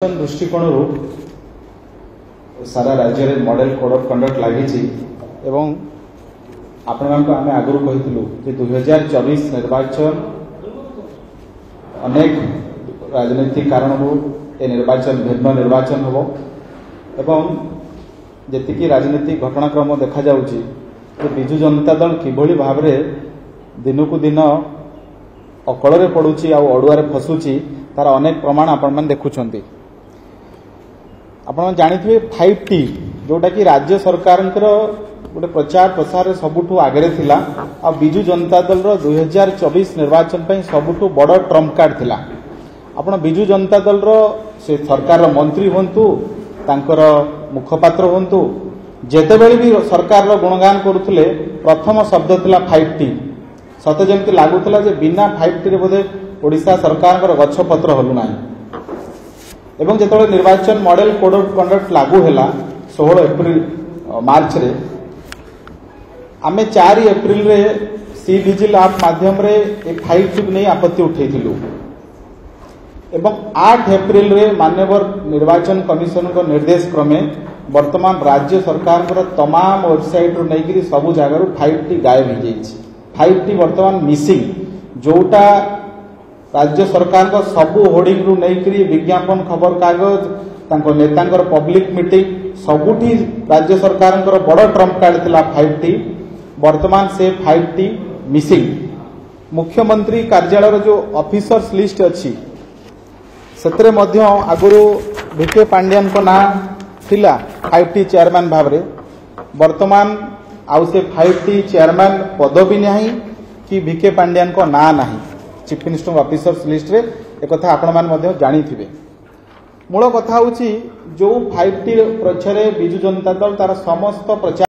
दृष्टिकोण सारा राज्य में मॉडल कोड ऑफ कंडक्ट लगी आपण आम आगु कही 2024 निर्वाचन अनेक राजनीतिक कारण ए निर्वाचन भिन्न निर्वाचन हम एवं जी राजनीतिक घटनाक्रम देखा जाउची बिजु जनता दल किभली भाव दिन को दिन अकल पड़ुची अड़ुआर फसुची तार अनेक प्रमाण आपण मैंने देखुंट आपण जानी 5T जोटा कि राज्य सरकार गोटे प्रचार प्रसार सबुठू आगे थिला आ बिजु जनता दल 2024 निर्वाचन पर सबुठू बड़ ट्रम्प कार्ड थिला। आपण बिजु जनता दल से सरकार मंत्री हंतु तांकर मुखपात्र हंतु जेतेबेले भी सरकार गुणगान करुले प्रथम शब्द थिला 5T सते जमती लागुला जे बिना 5T रे बोधे ओडिशा सरकार गछपत्र हलु नाही एवं जो निर्वाचन मॉडल कोड ऑफ कंडक्ट लागू है 16 एप्रिल मार्च रे आमे 4 एप्रिल रे सी विजिल ऐप माध्यम रे 5T नहीं आपत्ति उठेइथिलु एवं 8 एप्रिल रे माननीय निर्वाचन कमिशन को निर्देश क्रमे वर्तमान राज्य सरकार तमाम वेबसाइट रो नहीं सबु जगार 5T गायब हो जाइछि। 5T वर्तमान मिसिंग जोटा राज्य सरकार को सबू होर्डिंग रु नहीं विज्ञापन खबर कागज नेता पब्लिक मीटिंग सबुठी राज्य सरकार बड़ ट्रम्प कार्ड थिला 5T वर्तमान से 5T मिसिंग। मुख्यमंत्री कार्यालय जो ऑफिसर्स लिस्ट अच्छी से आगुरी भिके पांड्यान को ना थिला 5T चेयरमैन भाव में वर्तमान आउ से 5T चेयरमैन पदवी नहीं कि भिके पांड्यान को ना नहीं चीफ मिनिस्टर ऑफिसर्स लिस्ट रे एक कथा आपण मान जानी थिबे। मूल कथा होची जो 5T पछरे बिजु जनता दल तार समस्त प्रचार